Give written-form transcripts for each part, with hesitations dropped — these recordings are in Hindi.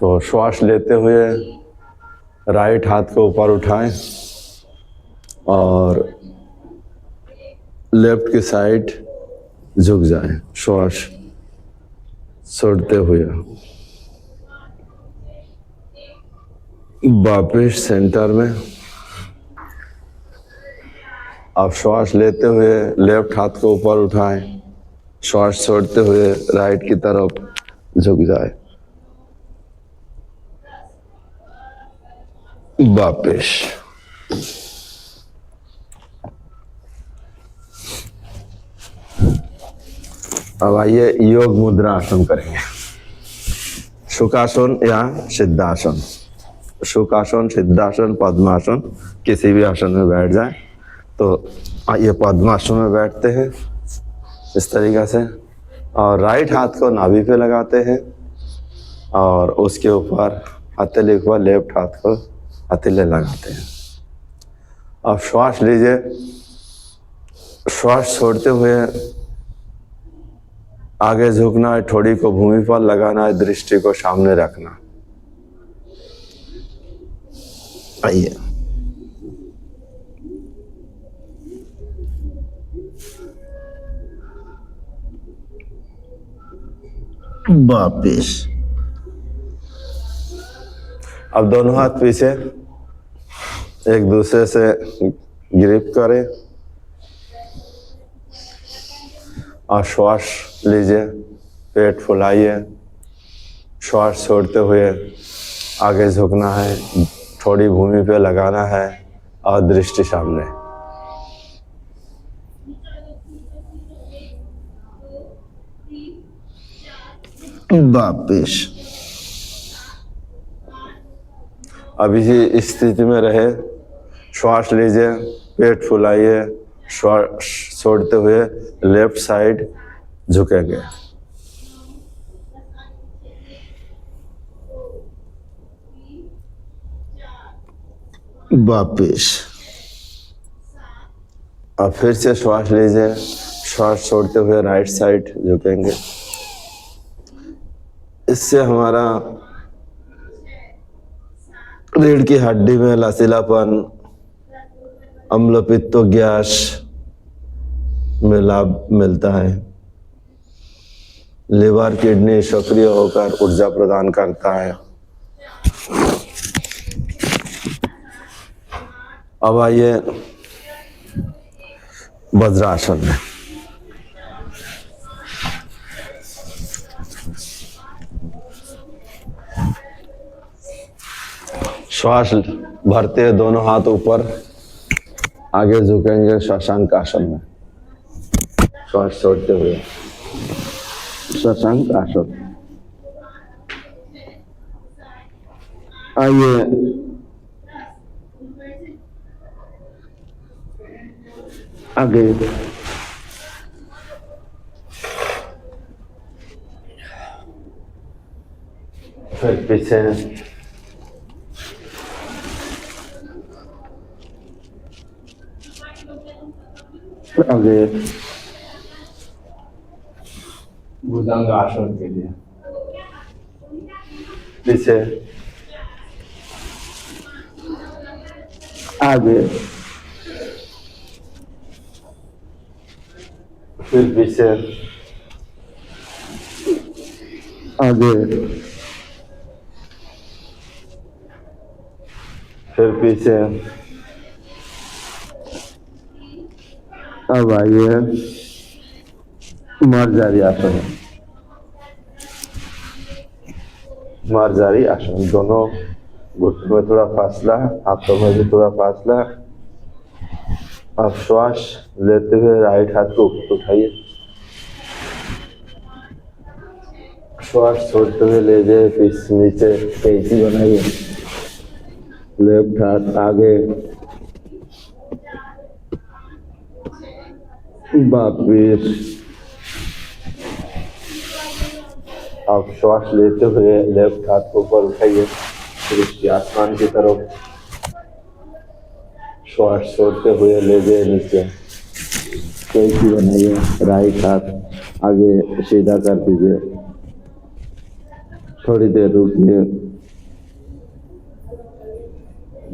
तो श्वास लेते हुए राइट हाथ को ऊपर उठाएं और लेफ्ट की साइड झुक जाएं। श्वास छोड़ते हुए वापिस सेंटर में। अब श्वास लेते हुए लेफ्ट हाथ को ऊपर उठाएं, श्वास छोड़ते हुए राइट की तरफ झुक जाए। वापिस। अब आइए योग मुद्रा आसन करेंगे। सुखासन या सिद्धासन। सुखासन, सिद्धासन, पद्मासन, किसी भी आसन में बैठ जाए। तो आइए पद्मासन में बैठते हैं इस तरीक़ा से, और राइट हाथ को नाभि पे लगाते हैं और उसके ऊपर हथेली के ऊपर लेफ्ट हाथ को हथेली लगाते हैं। अब श्वास लीजिए। श्वास छोड़ते हुए आगे झुकना है, ठोड़ी को भूमि पर लगाना है, दृष्टि को सामने रखना। आइए। वापिस। अब दोनों हाथ पीछे एक दूसरे से ग्रिप करें और श्वास लीजिए। पेट फुलाइए। श्वास छोड़ते हुए आगे झुकना है, थोड़ी भूमि पे लगाना है और दृष्टि सामने। वापिस। अभी इस स्थिति में रहे। श्वास लीजिए, पेट फुलाइए, श्वास छोड़ते हुए लेफ्ट साइड झुकेंगे। वापिस। अब फिर से श्वास लीजिए, श्वास छोड़ते हुए राइट साइड झुकेंगे। इससे हमारा रीढ़ की हड्डी में लचीलापन, अम्ल पित्त गैस में लाभ मिलता है। लिवर किडनी सक्रिय होकर ऊर्जा प्रदान करता है। अब आइए वज्रासन में। श्वास भरते हुए दोनों हाथ ऊपर आगे झुकेंगे शशांक आसन में। श्वास छोड़ते हुए शशांक आसन। आइए आगे। फिर पीछे। आगे भुजंग आसन के लिए पीछे। आगे फिर पीछे। आगे फिर पीछे। अब आइए मर्जारी आसन। मर्जारी आसन, दोनों घुटनों में थोड़ा फासला, हाथों में भी थोड़ा फासला। अब श्वास लेते हुए राइट हाथ को ऊपर उठाइए। श्वास छोड़ते हुए ले जाइए, फिर नीचे कैंची बनाइए। लेफ्ट हाथ आगे। वापिस। अब श्वास लेते हुए लेफ्ट हाथ को ऊपर उठाइए, दृष्टि आसमान की तरफ। श्वास छोड़ते हुए ले जाइए नीचे। कैंची बनाइए, राइट हाथ आगे सीधा कर दीजिए। थोड़ी देर रुकिए,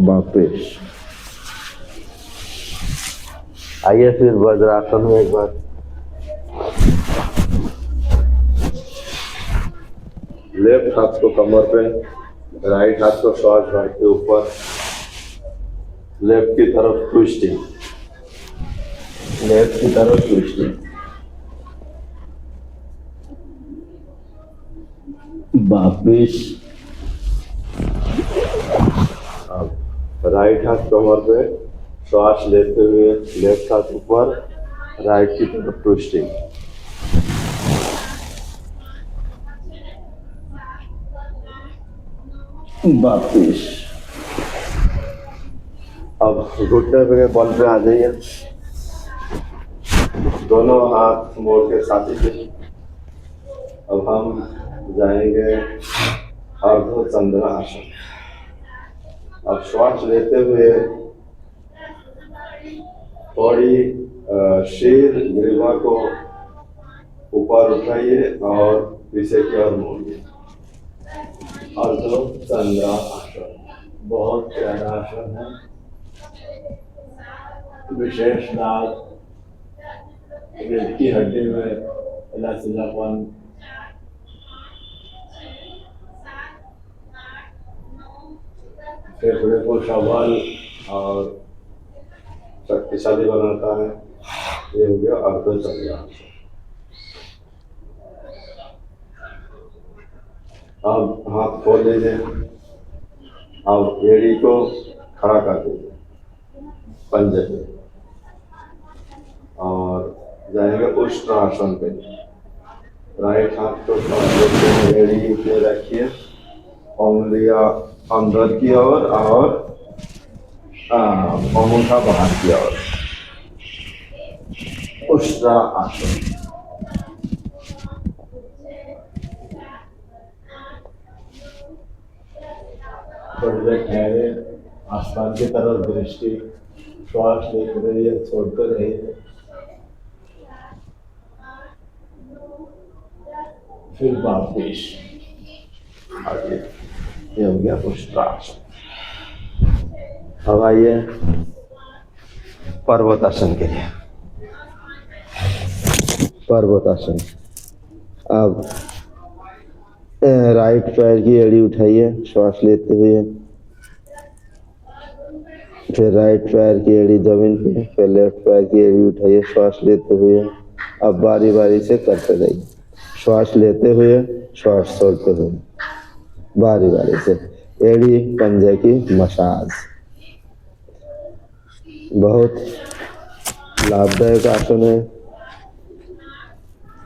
वापिस आइए। फिर वज्रासन में एक बार लेफ्ट हाथ को कमर पे, राइट हाथ को श्वास भर के ऊपर, लेफ्ट की तरफ ट्विस्टिंग, लेफ्ट की तरफ ट्विस्टिंग, वापिस। अब राइट हाथ कमर पे, श्वास लेते हुए लेफ्ट हाथ ऊपर, राइट की तरफ ट्विस्टिंग, वापिस। अब घुटने पे बल पे आ जाइए, दोनों हाथ मोड़ के छाती पे। अब हम जाएंगे अर्ध चंद्रासन। अब श्वास लेते हुए थोड़ी शीर ग्रीवा को ऊपर उठाइए और पीछे की ओर मोड़िए। अर्ध चंद्रासन बहुत प्यारा आसन है, विशेष लाभ रीढ़ की हड्डी में लचीलापन, फेफड़े को सबल और शक्तिशाली बनाता है। ये हो गया अर्ध चंद्रासन। अब हाथ खोल लीजिए, अब एड़ी को खड़ा कर दीजिए पंजे पे और जाएंगे उष्ट्रासन पे। राइट हाथ को एड़ी पे रखिए, उंगलियां अंदर की ओर और अंगूठा बाहर की ओर। उष्ट्रासन। थोड़ी देर ठहरे, आसमान की तरफ दृष्टि, श्वास लेते रहिए, छोड़ते रहिए। फिर वापिस आगे। ये हो गया उष्ट्रासन। अब आइए पर्वतासन के लिए। पर्वतासन। अब राइट पैर की एड़ी उठाइए श्वास लेते हुए, फिर राइट पैर की एड़ी जमीन पे, फिर लेफ्ट पैर की एड़ी उठाइए श्वास लेते हुए। अब बारी बारी से करते रहिए, श्वास लेते हुए श्वास छोड़ते हुए, बारी बारी से। एड़ी पंजे की मसाज बहुत लाभदायक आसन है,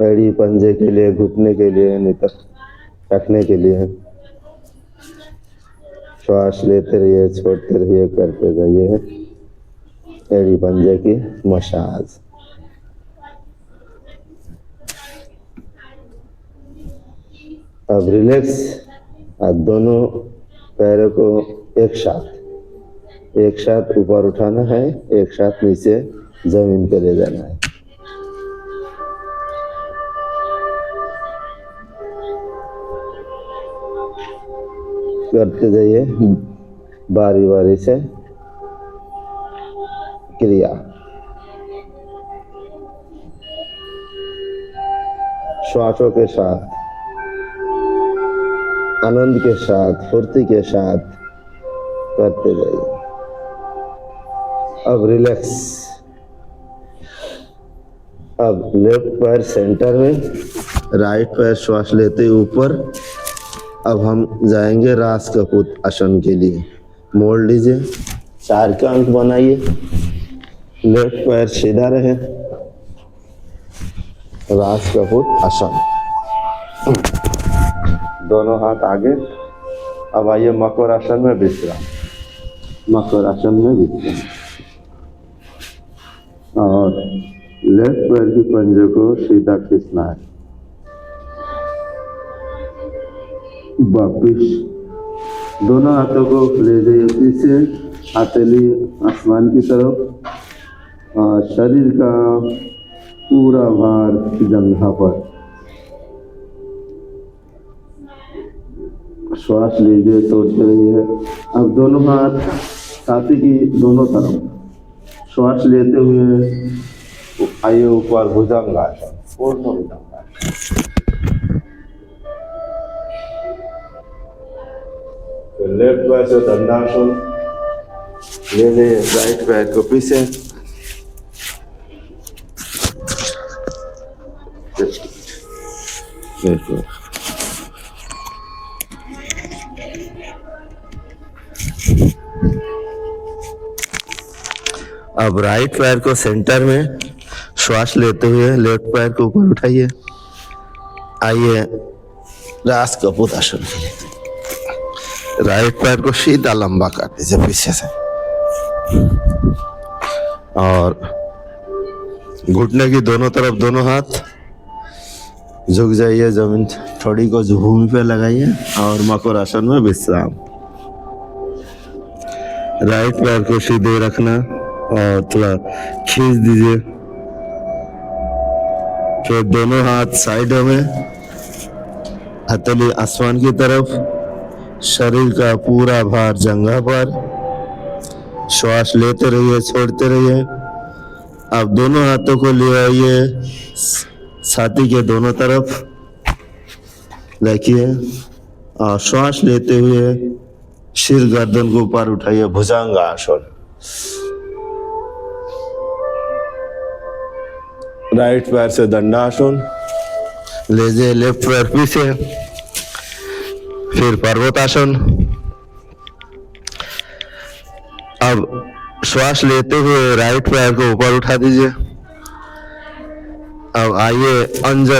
एड़ी पंजे के लिए, घुटने के लिए, नितक रखने के लिए। श्वास लेते रहिए, छोड़ते रहिए, करते रहिए एड़ी पंजे की मसाज। अब रिलैक्स। अब दोनों पैरों को एक साथ ऊपर उठाना है, एक साथ नीचे जमीन पे ले जाना है। करते जाइए बारी बारी से क्रिया। श्वासों के साथ, आनंद के साथ, फुर्ती के साथ करते जाइए। अब रिलैक्स। अब लेफ्ट पैर सेंटर में, राइट पैर श्वास लेते ऊपर। अब हम जाएंगे रास कपूत आसन के लिए। मोड़ लीजिए, 4 का अंक बनाइए, लेफ्ट पैर सीधा रहे, रास कपूत आसन। दोनों हाथ आगे। अब आइए मकर आसन में विश्राम। मकर आसन में विश्राम और लेफ्ट पैर की पंजे को सीधा खींचना है। वापिस दोनों हाथों को ले जाइए पीछे, हथेली आसमान की तरफ और शरीर का पूरा भार जंघा पर। श्वास लीजिए, छोड़ते रहिए। अब दोनों हाथ छाती की दोनों तरफ श्वास लेते हुए आइए ऊपर भुजंगासन, पूर्ण भुजंगासन। फिर लेफ्ट पैर से दंडासन, ले ले राइट पैर को पीछे, देखो अब राइट पैर को सेंटर में श्वास लेते हुए लेफ्ट पैर को ऊपर उठाइए। आइए रास कपूतासन के लिए राइट पैर को सीधा लंबा कर दीजिए पीछे से, और घुटने की दोनों तरफ दोनों हाथ झुक जाइए, जमीन थोड़ी को भूमि पे लगाइए और मकर आसन में विश्राम। राइट पैर को सीधे रखना और थोड़ा खींच दीजिए। फिर दोनों हाथ साइडों में, हथेली आसमान की तरफ, शरीर का पूरा भार जंघा पर, श्वास लेते रहिए, छोड़ते रहिए। अब दोनों हाथों को ले आइए छाती के दोनों तरफ रखिए और श्वास लेते हुए सिर गर्दन को ऊपर उठाइए, भुजंगासन। राइट पैर से दंडासन, ले जाइए लेफ्ट पैर पीछे, फिर पर्वतासन। अब श्वास लेते हुए राइट पैर को ऊपर उठा दीजिए। अब आइए अंजन